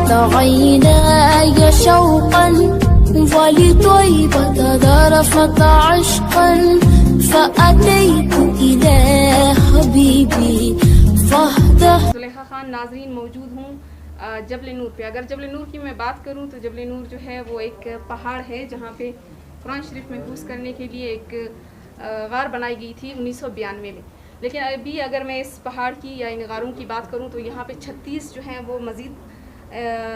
فاضت عيناي شوقا ولطيبة ذرفت عشقا فأتيت إلى حبيبي فاهدى. زلیخا خان ناظرین موجود ہوں جبل نور پہ. اگر جبل نور کی میں بات کروں تو جبل نور جو ہے وہ ایک پہاڑ ہے جہاں پہ قرآن شریف محفوظ کرنے کے لیے ایک غار بنائی گئی تھی 1992 میں. لیکن ابھی اگر میں اس پہاڑ کی یا ان غاروں کی بات کروں تو یہاں پہ 36 جو ہیں وہ مزید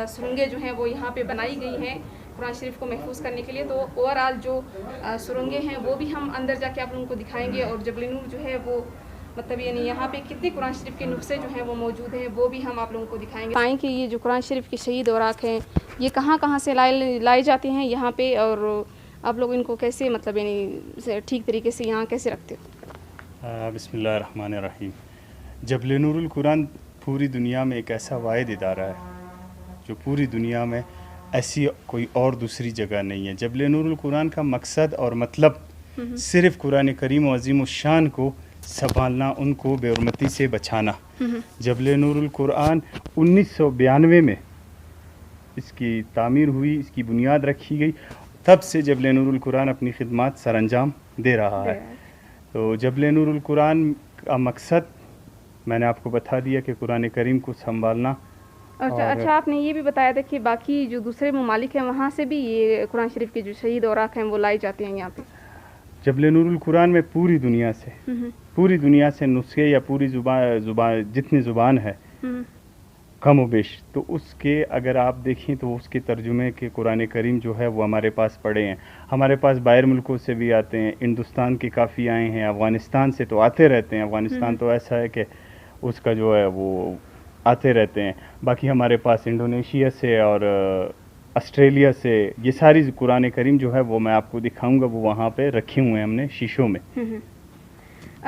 سرنگیں جو ہیں وہ یہاں پہ بنائی گئی ہیں قرآن شریف کو محفوظ کرنے کے لیے. تو اوورآل جو سرنگیں ہیں وہ بھی ہم اندر جا کے آپ لوگوں کو دکھائیں گے, اور جبل نور جو ہے وہ مطلب یعنی یہاں پہ کتنے قرآن شریف کے نسخے جو ہیں وہ موجود ہیں وہ بھی ہم آپ لوگوں کو دکھائیں گے. آئیں کہ یہ جو قرآن شریف کے شہید اوراق ہیں یہ کہاں کہاں سے لائے جاتے ہیں یہاں پہ, اور آپ لوگ ان کو کیسے مطلب یعنی ٹھیک طریقے سے یہاں کیسے رکھتے ہو؟ بسم اللہ الرحمن الرحیم. جبل نور القرآن پوری دنیا میں ایک ایسا واحد ادارہ ہے جو پوری دنیا میں ایسی کوئی اور دوسری جگہ نہیں ہے. جبل نور القرآن کا مقصد اور مطلب صرف قرآن کریم و عظیم الشان کو سنبھالنا, ان کو بے حرمتی سے بچانا. جبل نور القرآن 1992 میں اس کی تعمیر ہوئی, اس کی بنیاد رکھی گئی, تب سے جبل نور القرآن اپنی خدمات سر انجام دے رہا ہے. تو جبل نور القرآن کا مقصد میں نے آپ کو بتا دیا کہ قرآن کریم کو سنبھالنا. اچھا آپ نے یہ بھی بتایا تھا کہ باقی جو دوسرے ممالک ہیں وہاں سے بھی یہ قرآن شریف کے جو شہید اوراق ہیں وہ لائے جاتے ہیں یہاں پہ. جبل نور القرآن میں پوری دنیا سے نسخے یا پوری زبان جتنی زبان ہے کم و بیش, تو اس کے اگر آپ دیکھیں تو اس کے ترجمے کے قرآن کریم جو ہے وہ ہمارے پاس پڑے ہیں. ہمارے پاس باہر ملکوں سے بھی آتے ہیں, ہندوستان کے کافی آئے ہیں, افغانستان سے تو آتے رہتے ہیں. افغانستان تو ایسا ہے کہ اس کا جو ہے وہ آتے رہتے ہیں. باقی ہمارے پاس انڈونیشیا سے اور آسٹریلیا سے یہ ساری قرآن کریم جو ہے وہ میں آپ کو دکھاؤں گا, وہ وہاں پہ رکھے ہوئے ہیں ہم نے شیشوں میں.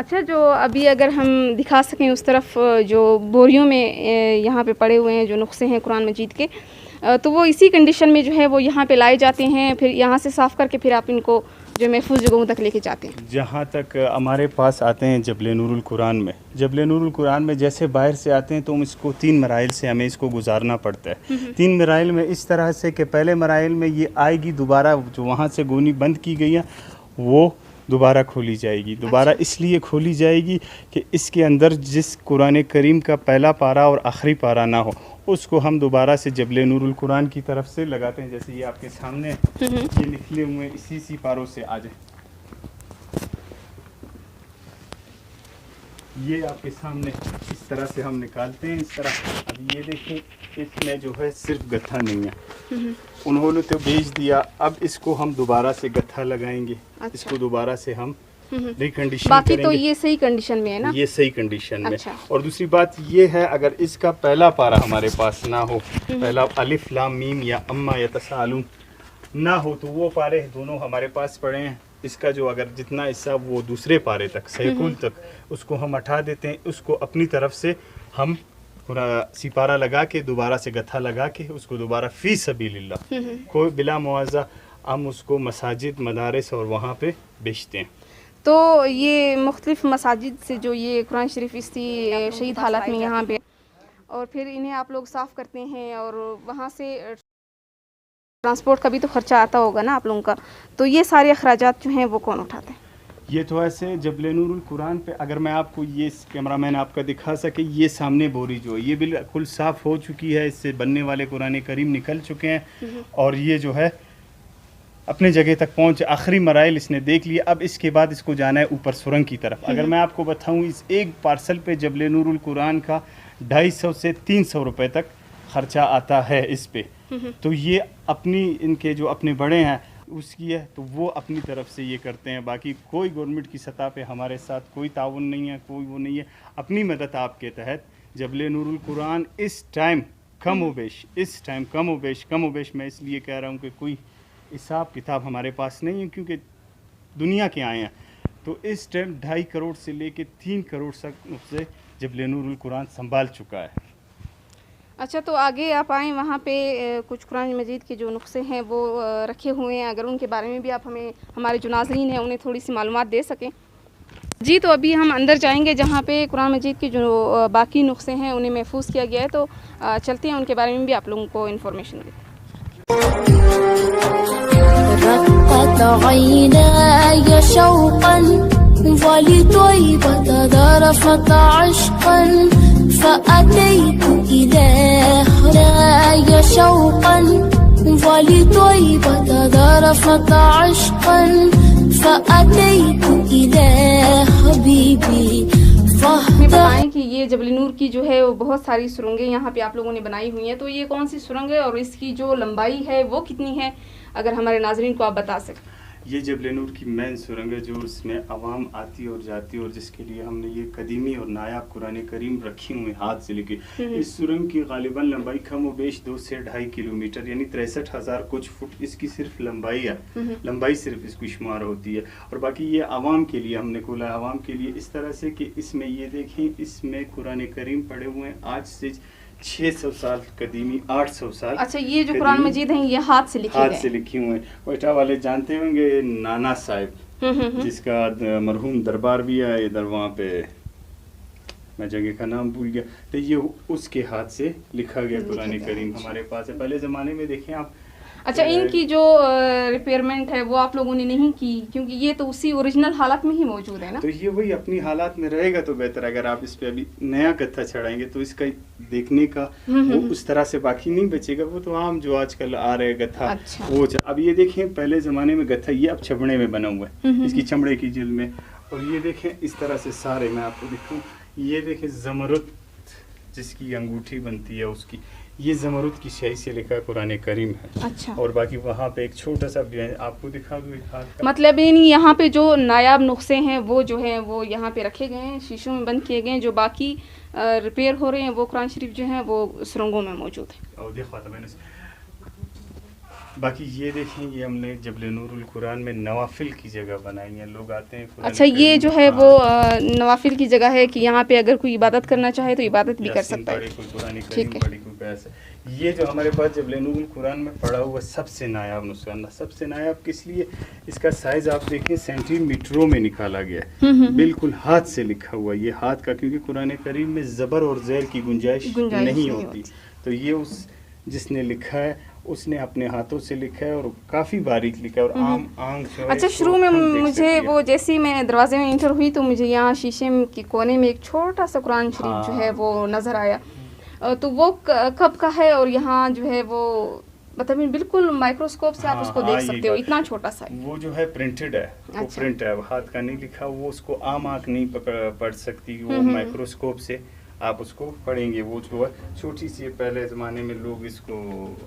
اچھا جو ابھی اگر ہم دکھا سکیں اس طرف جو بوریوں میں یہاں پہ پڑے ہوئے ہیں جو نسخے ہیں قرآن مجید کے, تو وہ اسی کنڈیشن میں جو ہے وہ یہاں پہ لائے جاتے ہیں, پھر یہاں سے صاف کر کے پھر آپ ان کو جو محفوظ جگہوں تک لے کے جاتے ہیں. جہاں تک ہمارے پاس آتے ہیں جبل نور القرآن میں, جبل نور القرآن میں جیسے باہر سے آتے ہیں تو ہم اس کو 3 مراحل سے ہمیں اس کو گزارنا پڑتا ہے. 3 مراحل میں اس طرح سے کہ پہلے مراحل میں یہ آئے گی, دوبارہ جو وہاں سے گونی بند کی گئی ہے وہ دوبارہ کھولی جائے گی. دوبارہ اس لیے کھولی جائے گی کہ اس کے اندر جس قرآن کریم کا پہلا پارہ اور آخری پارہ نہ ہو اس کو ہم دوبارہ سے جبل نور القرآن کی طرف سے لگاتے ہیں. جیسے یہ آپ کے سامنے یہ نکلے ہوئے اسی پاروں سے آ جائیں, یہ آپ کے سامنے اس طرح سے ہم نکالتے ہیں. اس طرح اب یہ دیکھیں اس میں جو ہے صرف گتھا نہیں ہے, انہوں نے تو بیچ دیا, اب اس کو ہم دوبارہ سے گتھا لگائیں گے. اس کو دوبارہ سے ہم ریکنڈیشن کریں گے. باقی تو یہ صحیح کنڈیشن میں ہے نا, یہ صحیح کنڈیشن میں. اور دوسری بات یہ ہے اگر اس کا پہلا پارہ ہمارے پاس نہ ہو, پہلا الف لام میم یا اما یتساءلون نہ ہو, تو وہ پارے دونوں ہمارے پاس پڑے ہیں. اس کا جو اگر جتنا حصہ وہ دوسرے پارے تک سیکول تک اس کو ہم ہٹا دیتے ہیں. اس کو اپنی طرف سے ہم پورا سپارہ لگا کے دوبارہ سے گتھا لگا کے اس کو دوبارہ فی سبیل اللہ کوئی بلا معاوضہ ہم اس کو مساجد مدارس اور وہاں پہ بیچتے ہیں. تو یہ مختلف مساجد سے جو یہ قرآن شریف اسی شہید حالت میں یہاں پہ, اور پھر انہیں آپ لوگ صاف کرتے ہیں اور وہاں سے ٹرانسپورٹ کا بھی تو خرچہ آتا ہوگا نا آپ لوگوں کا, تو یہ سارے اخراجات جو ہیں وہ کون اٹھاتے ہیں؟ یہ تو ایسے جبل نور القرآن پہ اگر میں آپ کو یہ کیمرہ مین آپ کا دکھا سکے, یہ سامنے بوری جو ہے یہ بالکل صاف ہو چکی ہے, اس سے بننے والے قرآن کریم نکل چکے ہیں اور یہ جو ہے اپنے جگہ تک پہنچ, آخری مراحل اس نے دیکھ لیا. اب اس کے بعد اس کو جانا ہے اوپر سرنگ کی طرف. اگر میں آپ کو بتاؤں اس ایک پارسل پہ جبل نور القرآن کا 250 سے 300 روپے تک خرچہ آتا ہے اس پہ. تو یہ اپنی ان کے جو اپنے بڑے ہیں اس کی ہے تو وہ اپنی طرف سے یہ کرتے ہیں. باقی کوئی گورنمنٹ کی سطح پہ ہمارے ساتھ کوئی تعاون نہیں ہے, کوئی وہ نہیں ہے. اپنی مدد آپ کے تحت جبل نور القرآن اس ٹائم کم و بیش میں اس لیے کہہ رہا ہوں کہ کوئی حساب کتاب ہمارے پاس نہیں ہے کیونکہ دنیا کے آئے ہیں, تو اس ٹائم 2.5 کروڑ سے لے کے 3 کروڑ تک سے جبل نور القرآن سنبھال چکا ہے. اچھا تو آگے آپ آئیں, وہاں پہ کچھ قرآن مجید کے جو نسخے ہیں وہ رکھے ہوئے ہیں, اگر ان کے بارے میں بھی آپ ہمیں ہمارے جو ناظرین ہیں انہیں تھوڑی سی معلومات دے سکیں. جی تو ابھی ہم اندر جائیں گے جہاں پہ قرآن مجید کے جو باقی نسخے ہیں انہیں محفوظ کیا گیا ہے، تو چلتے ہیں ان کے بارے میں بھی آپ لوگوں کو انفارمیشن دیتے ہیں۔ رقت عيناي شوقا ولطيبة ذرفت عشقا فأتيت إلى هناي شوقا ولطيبة ذرفت عشقا فأتيت إلى حبيبي بتائیں کہ یہ جبل نور کی جو ہے وہ بہت ساری سرنگیں یہاں پہ آپ لوگوں نے بنائی ہوئی ہیں، تو یہ کون سی سرنگ ہے اور اس کی جو لمبائی ہے وہ کتنی ہے، اگر ہمارے ناظرین کو آپ بتا سکیں۔ یہ جبل نور کی مین سرنگ ہے جو اس میں عوام آتی اور جاتی، اور جس کے لیے ہم نے یہ قدیمی اور نایاب قرآن کریم رکھی ہوئے ہاتھ سے لکھی۔ اس سرنگ کی غالباً لمبائی کم و بیش 2 سے 2.5 کلومیٹر یعنی 63,000 کچھ فٹ اس کی صرف لمبائی ہے، لمبائی صرف اس کی شمار ہوتی ہے، اور باقی یہ عوام کے لیے ہم نے کھولا، عوام کے لیے اس طرح سے کہ اس میں یہ دیکھیں اس میں قرآن کریم پڑے ہوئے ہیں آج سے 600 سال قدیمی، 800 سال۔ اچھا، یہ جو قرآن مجید ہیں یہ ہاتھ سے لکھے گئے، ہاتھ سے لکھی ہوئے ہیں۔ کوئٹہ والے جانتے ہوں گے نانا صاحب، جس کا مرحوم دربار بھی ہے ادھر، وہاں پہ میں جگہ کا نام بھول گیا، تو یہ اس کے ہاتھ سے لکھا گیا قرآن کریم ہمارے پاس ہے۔ پہلے زمانے میں دیکھیں آپ، اچھا ان کی جو ریپیئرمنٹ ہے وہ آپ لوگوں نے نہیں کی، کیونکہ یہ تو اسی اوریجنل حالت میں ہی موجود ہے نا؟ تو یہ وہی اپنی حالات میں رہے گا تو بہتر۔ اگر آپ اس پہ ابھی نیا گتھا چڑھائیں گے تو اس کا دیکھنے کا وہ اس طرح سے باقی نہیں بچے گا، وہ تو عام جو آج کل آ رہے گتھا وہ اب یہ دیکھیں پہلے زمانے میں گتھا یہ اب چمڑے میں بنا ہوا ہے، اس کی چمڑے کی جلد میں، اور یہ دیکھیں اس طرح سے سارے میں آپ کو دکھاؤں، یہ دیکھیں زمرد جس کی انگوٹھی بنتی ہے اس کی، یہ زمرد کی شے سے لکھا قرآن کریم ہے۔ اچھا، اور باقی وہاں پہ ایک چھوٹا سا بھی ہے، آپ کو دکھا دوں ایک ہاتھ کا، مطلب یہاں پہ جو نایاب نسخے ہیں وہ جو ہیں وہ یہاں پہ رکھے گئے ہیں، شیشوں میں بند کیے گئے ہیں، جو باقی ریپیئر ہو رہے ہیں وہ قرآن شریف جو ہیں وہ سرنگوں میں موجود ہیں۔ اور دیکھا تھا میں نے، باقی یہ دیکھیں یہ ہم نے جبل نور القرآن میں نوافل کی جگہ بنائی ہیں، لوگ آتے ہیں۔ اچھا، یہ جو ہے وہ نوافل کی جگہ ہے کہ یہاں پہ اگر کوئی عبادت کرنا چاہے تو عبادت بھی کر سکتا ہے۔ ٹھیک ہے، یہ جو ہمارے پاس جبل نور القرآن میں پڑا ہوا سب سے نایاب نسخہ، سب سے نایاب کس لیے؟ اس کا سائز آپ دیکھیں سینٹی میٹروں میں نکالا گیا ہے، بالکل ہاتھ سے لکھا ہوا، یہ ہاتھ کا، کیونکہ قرآن کریم میں زبر اور زیر کی گنجائش نہیں ہوتی، تو یہ اس جس نے لکھا ہے اس نے اپنے ہاتھوں سے لکھا ہے اور کافی باریک لکھا ہے، اور عام آنکھ جو ہے۔ اچھا، شروع میں مجھے وہ جیسی میں دروازے میں انٹر ہوئی تو مجھے یہاں شیشے کے کونے میں ایک چھوٹا سا قرآن شریف جو ہے وہ نظر آیا، تو وہ کب کا ہے؟ اور یہاں جو ہے وہ مطلب بالکل مائکروسکوپ سے آپ اس کو دیکھ سکتے ہو، اتنا چھوٹا سا ہے۔ وہ جو ہے پرنٹڈ ہے، وہ پرنٹ ہے، ہاتھ کا نہیں لکھا، وہ اس کو عام آنکھ نہیں پڑھ سکتی، وہ مائکروسکوپ سے آپ اس کو پڑھیں گے، وہ جو ہے چھوٹی سی، پہلے زمانے میں لوگ اس کو،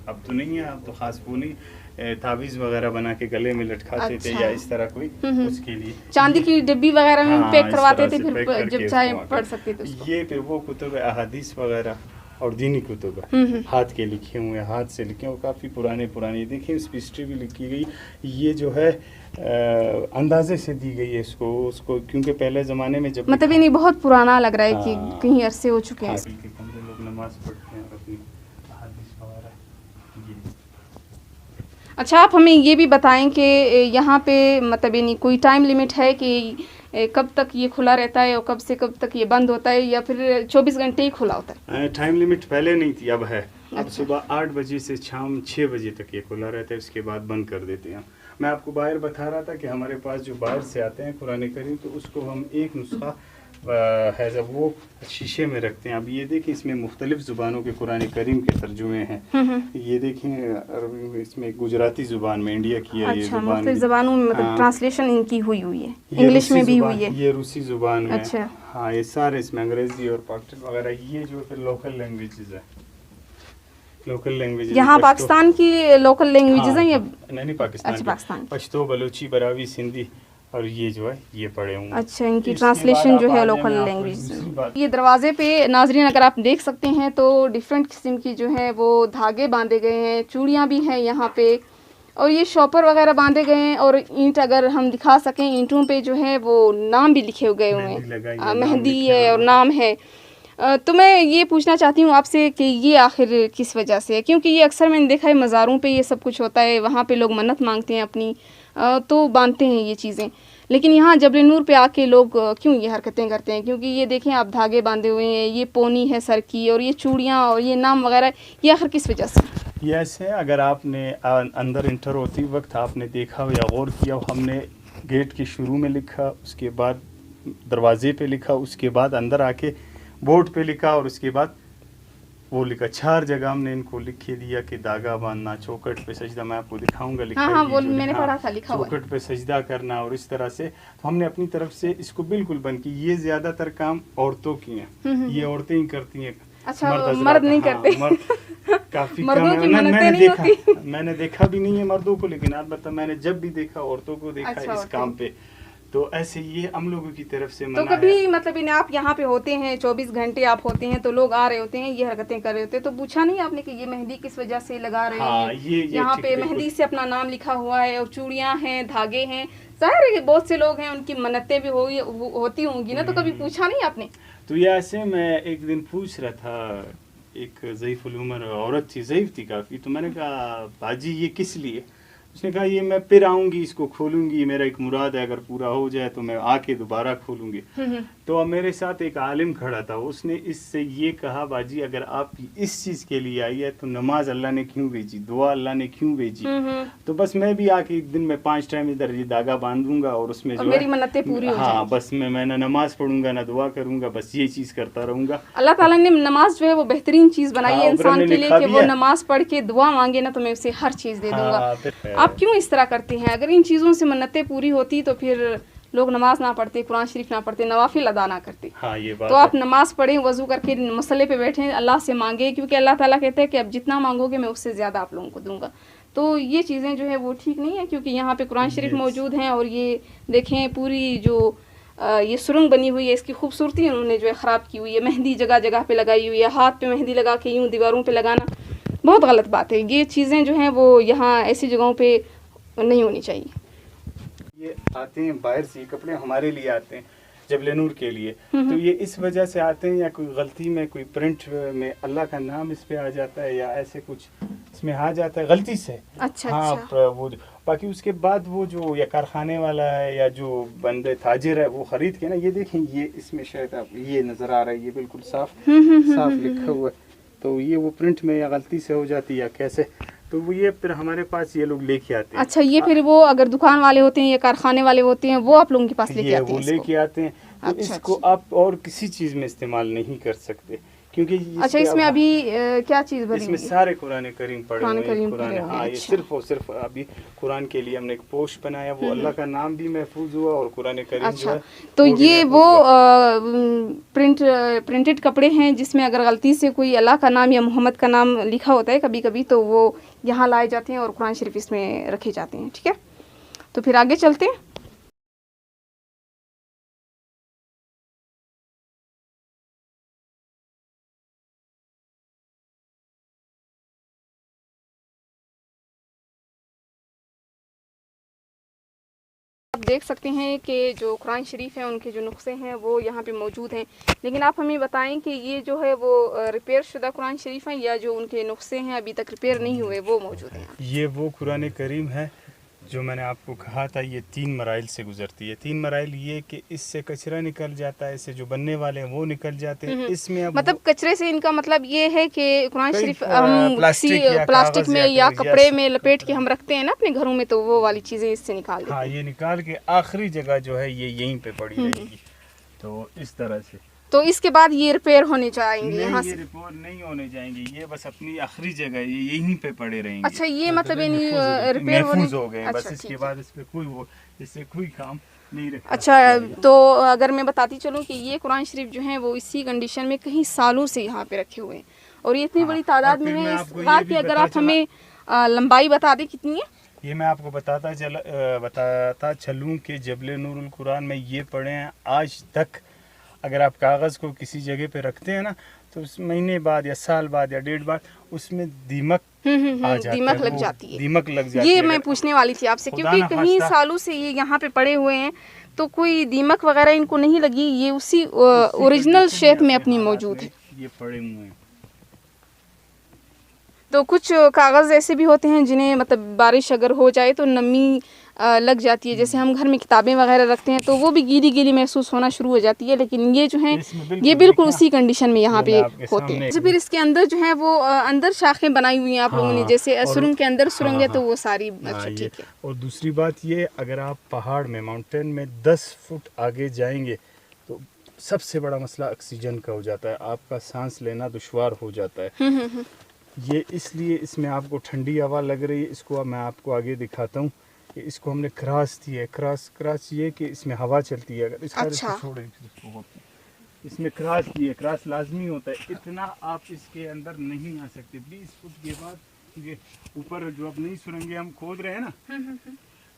اب تو نہیں ہے، اب تو خاص وہ نہیں، تعویذ وغیرہ بنا کے گلے میں لٹکاتے تھے یا اس طرح کوئی، اس کے لیے چاندی کی ڈبی وغیرہ میں پیک کرواتے تھے، پھر جب چاہے پڑھ سکتے تھے۔ یہ پھر وہ کتب احادیث وغیرہ اور دینی کتب ہے، ہاتھ کے لکھے ہوئے، ہاتھ سے لکھے ہوئے، کافی پرانے دیکھیں اس کی ہسٹری بھی لکھی گئی، یہ جو ہے اندازے سے دی گئی ہے اس کو کیونکہ پہلے زمانے میں جب مطلب نہیں بہت پرانا لگ رہا ہے کہ کہیں عرصے ہو چکے ہیں، لوگ نماز پڑھتے ہیں اپنی احادیث وغیرہ۔ اچھا، آپ ہمیں یہ بھی بتائیں کہ یہاں پہ مطلب نہیں کوئی ٹائم لیمٹ ہے کہ کب تک یہ کھلا رہتا ہے اور کب سے کب تک یہ بند ہوتا ہے، یا پھر 24 گھنٹے ہی کھلا ہوتا ہے؟ ٹائم لیمٹ پہلے نہیں تھی، اب ہے، اب صبح 8 بجے سے شام 6 بجے تک یہ کھلا رہتا ہے، اس کے بعد بند کر دیتے ہیں۔ میں آپ کو باہر بتا رہا تھا کہ ہمارے پاس جو باہر سے آتے ہیں قرآن کریم، تو اس کو ہم ایک نسخہ ہے جب وہ شیشے میں رکھتے ہیں۔ اب یہ دیکھیں اس میں مختلف زبانوں کے قرآن کریم کے ترجمے ہیں، یہ دیکھیں اس میں گجراتی زبان میں، انڈیا کی ہے یہ زبان، مختلف زبانوں میں مطلب ٹرانسلیشن ان کی ہوئی ہے، انگلش میں بھی ہوئی ہے، یہ روسی زبان میں، اچھا ہاں یہ سارے اس میں انگریزی اور پاکستان وغیرہ، یہ جو پھر لوکل لینگویجز ہے، لوکل لینگویجز یہاں پاکستان کی لوکل لینگویجز ہیں یا نہیں پاکستان، پشتو، بلوچی، براوی، سندھی، اور یہ جو ہے یہ پڑھے ہوں۔ اچھا، ان کی ٹرانسلیشن جو ہے لوکل لینگویج۔ یہ دروازے پہ ناظرین اگر آپ دیکھ سکتے ہیں تو ڈیفرنٹ قسم کی جو ہے وہ دھاگے باندھے گئے ہیں، چوڑیاں بھی ہیں یہاں پہ، اور یہ شاپر وغیرہ باندھے گئے ہیں، اور اینٹ اگر ہم دکھا سکیں اینٹوں پہ جو ہے وہ نام بھی لکھے گئے ہوئے ہیں، مہندی ہے اور نام ہے۔ تو میں یہ پوچھنا چاہتی ہوں آپ سے کہ یہ آخر کس وجہ سے ہے؟ کیونکہ یہ اکثر میں نے دیکھا ہے مزاروں پہ یہ سب کچھ ہوتا ہے، وہاں پہ لوگ منت مانگتے ہیں اپنی، تو باندھتے ہیں یہ چیزیں، لیکن یہاں جبل نور پہ آ کے لوگ کیوں یہ حرکتیں کرتے ہیں؟ کیونکہ یہ دیکھیں آپ دھاگے باندھے ہوئے ہیں, یہ پونی ہے سر کی, اور یہ چوڑیاں اور یہ نام وغیرہ, یہ آخر کس وجہ سے؟ یہ ایسے اگر آپ نے اندر انٹر ہوتی وقت آپ نے دیکھا ہو یا غور کیا ہو, ہم نے گیٹ کے شروع میں لکھا, اس کے بعد دروازے پہ لکھا, اس کے بعد اندر آ کے بورڈ پہ لکھا, اور اس کے بعد وہ لکھا 4 جگہ ہم نے ان کو لکھ کے دیا کہ داغا باندھنا, چوکٹ پہ سجدہ, میں آپ کو دکھاؤں گا لکھا, ہاں وہ میں نے پڑھا تھا لکھا ہوا, چوکٹ پہ سجدہ کرنا, اور اس طرح سے تو ہم نے اپنی طرف سے اس کو بالکل بند کی. یہ زیادہ تر کام عورتوں کی ہیں, یہ عورتیں ہی کرتی ہیں. اچھا مرد نہیں کرتے؟ مرد کافی مردوں کم کی ہے. منتیں نہیں ہوتی. میں نے دیکھا بھی نہیں ہے مردوں کو, لیکن البتہ میں نے جب بھی دیکھا عورتوں کو دیکھا اس کام پہ. تو ایسے یہ ہم لوگوں کی طرف سے منع ہے. تو کبھی مطلب آپ یہاں پہ ہوتے ہیں 24 گھنٹے آپ ہوتے ہیں, تو لوگ آ رہے ہوتے ہیں, یہ حرکتیں کر رہے ہوتے ہیں, تو پوچھا نہیں آپ نے کہ یہ مہندی کس وجہ سے لگا رہے ہیں؟ یہاں پہ مہندی سے اپنا نام لکھا ہوا ہے, اور چوڑیاں ہیں, دھاگے ہیں, ظاہر ہے کہ بہت سے لوگ ہیں ان کی منتیں بھی ہوتی ہوں گی نا, تو کبھی پوچھا نہیں آپ نے؟ تو یہ ایسے میں ایک دن پوچھ رہا تھا, ایک ضعیف العمر عورت تھی, ضعیف تھی کافی, تو میں نے کہا باجی یہ کس لیے؟ اس نے کہا یہ میں پھر آؤں گی, اس کو کھولوں گی, میرا ایک مراد ہے, اگر پورا ہو جائے تو میں آ کے دوبارہ کھولوں گی. تو اب میرے ساتھ ایک عالم کھڑا تھا, اس نے اس سے یہ کہا باجی اگر آپ اس چیز کے لیے آئی ہے تو نماز اللہ نے کیوں بھیجی, دعا اللہ نے کیوں بھیجی؟ تو بس میں بھی آ کے ایک دن میں 5 ٹائم ادھر یہ دھاگا باندھوں گا, اور اس میں جو میری منتیں پوری ہو جائیں. ہاں بس میں نہ نماز پڑھوں گا نہ دعا کروں گا, بس یہ چیز کرتا رہوں گا. اللہ تعالیٰ نے نماز جو ہے وہ بہترین چیز بنائی ہے انسان کے لیے, کہ وہ نماز پڑھ کے دعا مانگے نا تو میں اسے ہر چیز دے دوں گا. آپ کیوں اس طرح کرتے ہیں؟ اگر ان چیزوں سے منتیں پوری ہوتی تو پھر لوگ نماز نہ پڑھتے, قرآن شریف نہ پڑھتے, نوافل ادا نہ کرتے. تو آپ نماز پڑھیں, وضو کر کے مسئلے پہ بیٹھیں, اللہ سے مانگیں, کیونکہ اللہ تعالیٰ کہتے ہیں کہ اب جتنا مانگو گے میں اس سے زیادہ آپ لوگوں کو دوں گا. تو یہ چیزیں جو ہے وہ ٹھیک نہیں ہے, کیونکہ یہاں پہ قرآن شریف موجود ہیں, اور یہ دیکھیں پوری جو یہ سرنگ بنی ہوئی ہے, اس کی خوبصورتی انہوں نے جو ہے خراب کی ہوئی ہے. مہندی جگہ جگہ پہ لگائی ہوئی ہے, ہاتھ پہ مہندی لگا کے یوں دیواروں پہ لگانا بہت غلط بات ہے. یہ چیزیں جو ہیں وہ یہاں ایسی جگہوں پہ نہیں ہونی چاہیے. یہ آتے ہیں باہر سے, کپڑے ہمارے لیے آتے ہیں جبل نور کے لیے, تو یہ اس وجہ سے آتے ہیں, یا کوئی غلطی میں کوئی پرنٹ میں اللہ کا نام اس پہ آ جاتا ہے, یا ایسے کچھ اس میں آ جاتا ہے غلطی سے. ہاں وہ باقی اس کے بعد وہ جو یا کارخانے والا ہے یا جو بندے تاجر ہے وہ خرید کے نا, یہ دیکھیں یہ اس میں شاید آپ یہ نظر آ رہا ہے, یہ بالکل صاف لکھا ہوا ہے, تو یہ وہ پرنٹ میں یا غلطی سے ہو جاتی ہے یا کیسے, تو وہ یہ پھر ہمارے پاس یہ لوگ لے کے آتے ہیں. اچھا, یہ پھر وہ اگر دکان والے ہوتے ہیں یا کارخانے والے ہوتے ہیں وہ آپ لوگوں کے پاس لے کے آتے ہیں, وہ لے کے آتے ہیں. تو اس کو آپ اور کسی چیز میں استعمال نہیں کر سکتے, کیونکہ اچھا اس میں ابھی کیا چیز بنی؟ اس میں سارے قرآن کریم پڑھے ہوئے ہیں. ہاں, یہ صرف اور صرف ابھی قرآن کے لیے ہم نے ایک پوسٹ بنایا, وہ اللہ کا نام بھی محفوظ ہوا اور قرآن کریم جو ہے. تو یہ وہ پرنٹڈ کپڑے ہیں جس میں اگر غلطی سے کوئی اللہ کا نام یا محمد کا نام لکھا ہوتا ہے کبھی کبھی, تو وہ یہاں لائے جاتے ہیں اور قرآن شریف اس میں رکھے جاتے ہیں. ٹھیک ہے, تو پھر آگے چلتے ہیں. آپ دیکھ سکتے ہیں کہ جو قرآن شریف ہیں ان کے جو نسخے ہیں وہ یہاں پہ موجود ہیں, لیکن آپ ہمیں بتائیں کہ یہ جو ہے وہ ریپیئر شدہ قرآن شریف ہیں یا جو ان کے نسخے ہیں ابھی تک ریپیئر نہیں ہوئے وہ موجود ہیں؟ یہ وہ قرآن کریم ہے جو میں نے آپ کو کہا تھا, یہ 3 مراحل سے گزرتی ہے. 3 مراحل یہ کہ اس سے کچرا نکل جاتا ہے, اس سے جو بننے والے ہیں وہ نکل جاتے ہیں. اس میں مطلب کچرے سے ان کا مطلب یہ ہے کہ قرآن شریف ہم پلاسٹک میں یا کپڑے میں لپیٹ کے ہم رکھتے ہیں نا اپنے گھروں میں, تو وہ والی چیزیں اس سے نکال دیتے ہیں. ہاں, یہ نکال کے آخری جگہ جو ہے یہ یہیں پہ پڑی رہے گی. تو اس طرح سے تو اس کے بعد یہ ریپیئر ہونے چاہیں گے یہاں سے؟ یہ ریپیئر نہیں ہونے جائیں گے, یہ بس اپنی آخری جگہ یہ یہیں پہ پڑے رہیں گے. اچھا, یہ مطلب یعنی ریپیئر محفوظ ہو گئے بس, اس کے بعد اس پہ کوئی وہ اس سے کوئی کام نہیں رکھا. اچھا, تو اگر میں بتاتی چلوں کہ یہ قرآن شریف جو ہیں وہ اسی کنڈیشن میں کئی سالوں سے یہاں پہ رکھے ہوئے ہیں, اور یہ اتنی بڑی تعداد میں ہے. اس بات پہ اگر آپ ہمیں لمبائی بتا دیں کتنی ہے؟ یہ میں آپ کو بتاتا چلوں کہ جبل نور القرآن میں یہ پڑھے ہیں آج تک. اگر آپ کاغذ کو کسی جگہ پہ رکھتے ہیں نا تو اس مہینے بعد یا سال بعد یا 1.5 بعد اس میں دیمک دیمک لگ جاتی ہے. دیمک لگ جاتی ہے. یہ میں پوچھنے والی تھی آپ سے, کیونکہ کہیں سالوں سے یہ یہاں پہ پڑے ہوئے ہیں تو کوئی دیمک وغیرہ ان کو نہیں لگی, یہ اسی اوریجنل شیپ میں اپنی موجود ہے. یہ پڑے ہوئے ہیں. تو کچھ کاغذ ایسے بھی ہوتے ہیں جنہیں مطلب بارش اگر ہو جائے تو نمی لگ جاتی ہے، جیسے ہم گھر میں کتابیں وغیرہ رکھتے ہیں تو وہ بھی گیلی گیلی محسوس ہونا شروع ہو جاتی ہے، لیکن یہ جو ہیں یہ بالکل اسی کنڈیشن میں یہاں پہ ہوتے ہیں. پھر اس کے اندر جو ہے وہ اندر شاخیں بنائی ہوئی ہیں آپ لوگوں نے، جیسے سرنگ کے اندر سرنگ ہے تو وہ ساری. اچھا ٹھیک ہے. اور دوسری بات یہ، اگر آپ پہاڑ میں ماؤنٹین میں 10 فٹ آگے جائیں گے تو سب سے بڑا مسئلہ آکسیجن کا ہو جاتا ہے، آپ کا سانس لینا دشوار ہو جاتا ہے. یہ اس لیے اس میں آپ کو ٹھنڈی ہوا لگ رہی ہے. اس کو میں آپ کو آگے دکھاتا ہوں کہ اس کو ہم نے کراس دی ہے. کراس یہ کہ اس میں ہوا چلتی ہے. اگر اس کو چھوڑیں اس میں کراس دی ہے، کراس لازمی ہوتا ہے. اتنا آپ اس کے اندر نہیں آ سکتے. 20 فٹ کے بعد یہ اوپر جو اب نئی سرنگیں ہم کھود رہے ہیں نا،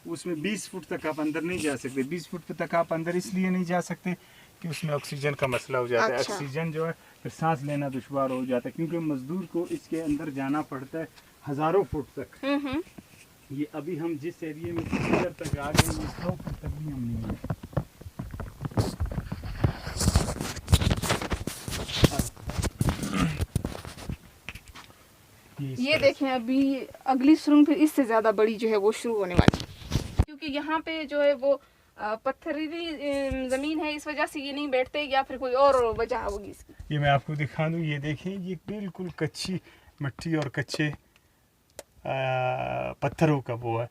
اس میں 20 فٹ تک آپ اندر نہیں جا سکتے. 20 فٹ تک آپ اندر اس لیے نہیں جا سکتے کہ اس میں آکسیجن کا مسئلہ ہو جاتا ہے. آکسیجن جو ہے پھر سانس لینا دشوار ہو جاتا ہے، کیونکہ مزدور کو اس کے اندر جانا پڑتا ہے ہزاروں فٹ تک. یہ ابھی ہم جس ایریے میں ادھر تک آ گئے 100 فٹ تک بھی ہم نہیں ہیں. یہ دیکھیں ابھی اگلی سرنگ پھر اس سے زیادہ بڑی جو ہے وہ شروع ہونے والی ہے، کیونکہ یہاں پہ جو ہے وہ پتھریلی زمین ہے، اس وجہ سے یہ نہیں بیٹھتے، یا پھر کوئی اور وجہ ہوگی اس کی. یہ میں آپ کو دکھا دوں. یہ دیکھیں، یہ بالکل کچی مٹی اور کچے پتھروں کا وہ ہے.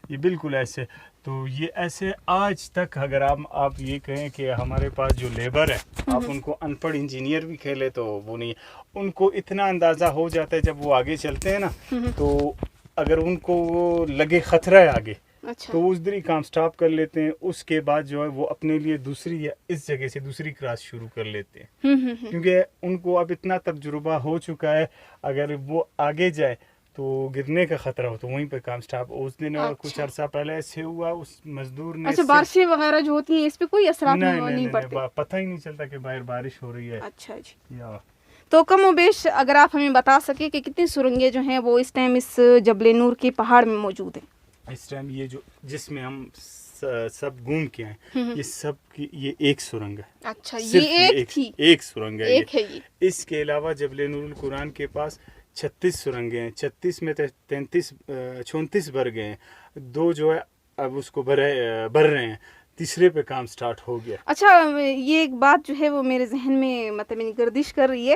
یہ بالکل ایسے. تو یہ ایسے آج تک اگر آپ یہ کہیں کہ ہمارے پاس جو لیبر ہے، آپ ان کو ان پڑھ انجینئر بھی کھیلے تو وہ نہیں، ان کو اتنا اندازہ ہو جاتا ہے جب وہ آگے چلتے ہیں نا، تو اگر ان کو وہ لگے خطرہ ہے آگے تو وہ اس دری کام سٹاپ کر لیتے ہیں. اس کے بعد جو ہے وہ اپنے لیے دوسری یا اس جگہ سے دوسری کراس شروع کر لیتے ہیں، کیونکہ ان کو اب اتنا تجربہ ہو چکا ہے اگر وہ آگے جائے تو گرنے کا خطرہ ہو تو وہیں پہ کام سٹاپ. اس دن کچھ عرصہ پہلے ایسے ہوا، اس مزدور نے بارشیں وغیرہ جو ہوتی ہیں اس پہ کوئی اثرات نہیں پڑتے، پتہ ہی نہیں چلتا کہ باہر بارش ہو رہی ہے. اچھا جی. تو کم و بیش اگر آپ ہمیں بتا سکیں کہ کتنی سرنگیں جو ہیں وہ اس ٹائم اس جبل نور کے پہاڑ میں موجود ہیں؟ اس ٹائم یہ جو جس میں ہم سب گھوم کے ہیں، یہ سب کی یہ ایک سرنگ ہے. اچھا، یہ ایک سرنگ ہے. اس کے علاوہ جبل نور القرآن کے پاس 36 سرنگیں ہیں. 36 میں 34 بھر گئے ہیں. 2 جو ہے اب اس کو بھر رہے ہیں. تیسرے پہ کام سٹارٹ ہو گیا. اچھا، یہ ایک بات جو ہے وہ میرے ذہن میں مطلب گردش کر رہی ہے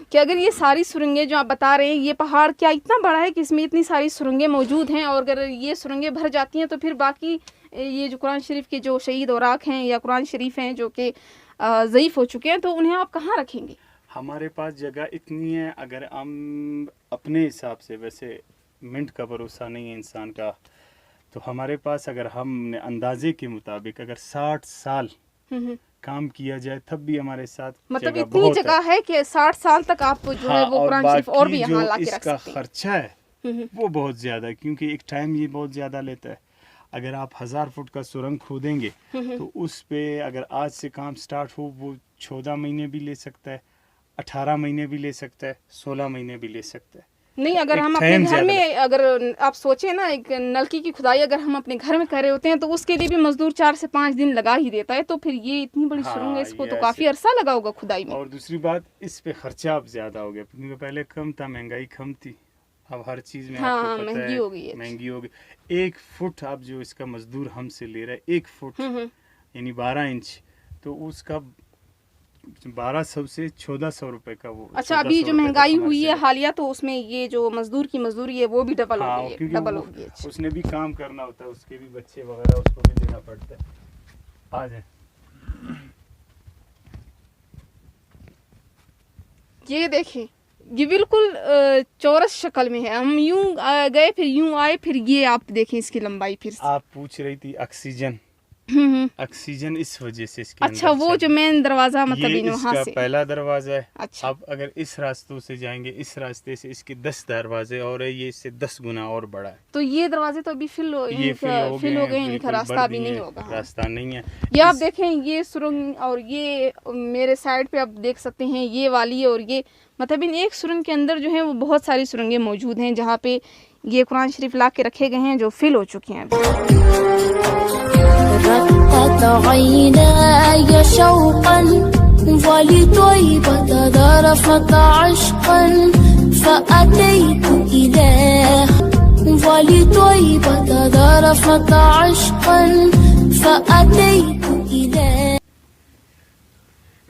کہ اگر یہ ساری سرنگیں جو آپ بتا رہے ہیں، یہ پہاڑ کیا اتنا بڑا ہے کہ اس میں اتنی ساری سرنگیں موجود ہیں، اور اگر یہ سرنگیں بھر جاتی ہیں تو پھر باقی یہ جو قرآن شریف کے جو شہید اوراق ہیں یا قرآن شریف ہیں جو کہ ضعیف ہو چکے ہیں، تو انہیں آپ کہاں رکھیں گے؟ ہمارے پاس جگہ اتنی ہے، اگر ہم اپنے حساب سے، ویسے منٹ کا بھروسہ نہیں ہے انسان کا، تو ہمارے پاس اگر ہم نے اندازے کے مطابق اگر 60 سال کام کیا جائے تب بھی ہمارے ساتھ مطلب اتنی جگہ ہے کہ 60 سال تک آپ جو ہے وہ قرآن شریف اور بھی یہاں لا کے رکھ سکتے ہیں. اس کا خرچہ ہے وہ بہت زیادہ ہے، کیونکہ ایک ٹائم یہ بہت زیادہ لیتا ہے. اگر آپ 1000 فٹ کا سرنگ کھودیں گے تو اس پہ اگر آج سے کام سٹارٹ ہو وہ 14 مہینے بھی لے سکتا ہے، 18 مہینے بھی لے سکتا ہے، 16 مہینے بھی لے سکتا ہے. نہیں، اگر ہم اپنے گھر میں، اگر آپ سوچیں نا ایک نلکی کی کھدائی اگر ہم اپنے گھر میں کر رہے ہوتے ہیں تو اس کے لیے بھی مزدور 4 سے 5 دن لگا ہی دیتا ہے. تو پھر یہ اتنی بڑی سرنگ ہے، اس کو تو کافی عرصہ لگا ہوگا کھدائی میں. اور دوسری بات، اس پہ خرچہ اب زیادہ ہو گیا، کیونکہ پہلے کم تھا، مہنگائی کم تھی. اب ہر چیز میں مہنگی ہو گئی ہے، مہنگی ہو گئی. 1 فٹ اب جو اس کا مزدور ہم سے لے رہا ہے 1 فٹ یعنی 12 انچ، تو اس کا 1200 سے 1400 روپے کا وہ. اچھا، ابھی جو مہنگائی ہوئی ہے حالیہ تو اس میں یہ جو مزدور کی مزدوری ہے وہ بھی ڈبل ہو گئی ہے. ڈبل ہو گئی ہے. اس نے بھی کام کرنا ہوتا ہے، اس کے بھی بچے وغیرہ اس کو بھی دینا پڑتا ہے. آ جائیں. یہ دیکھیں، یہ بالکل چورس شکل میں ہے. ہم یوں گئے پھر یوں آئے، پھر یہ آپ دیکھیں اس کی لمبائی. پھر آپ پوچھ رہی تھی آکسیجن اس وجہ سے اس کے اچھا، وہ جو مین دروازہ مطلب وہاں سے پہلا دروازہ ہے. اب اگر اس راستوں سے جائیں گے، اس راستے سے اس کے 10 دروازے اور ہے، یہ اس سے 10 گنا اور بڑا ہے. تو یہ دروازے تو ابھی فل ہو گئے، ان کا راستہ بھی نہیں ہوگا. راستہ نہیں ہے. یہ آپ دیکھیں، یہ سرنگ اور یہ میرے سائڈ پہ آپ دیکھ سکتے ہیں یہ والی، اور یہ مطلب ان ایک سرنگ کے اندر جو ہے وہ بہت ساری سرنگیں موجود ہیں جہاں پہ یہ قرآن شریف لا کے رکھے گئے ہیں جو فل ہو چکے ہیں. رقت عيناي شوقا ولطيبة ذرفت عشقا فأتيت ولطيبة ذرفت عشقا فأتيت إليه.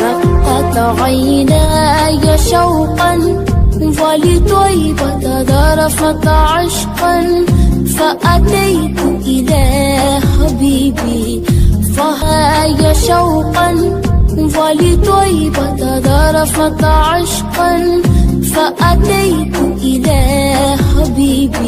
رقت عيناي شوقا ولطيبة ذرفت عشقا فأتيت إلى حبيبي فهاي شوقا ولطيبة ذرفت عشقا فأتيت إلى حبيبي.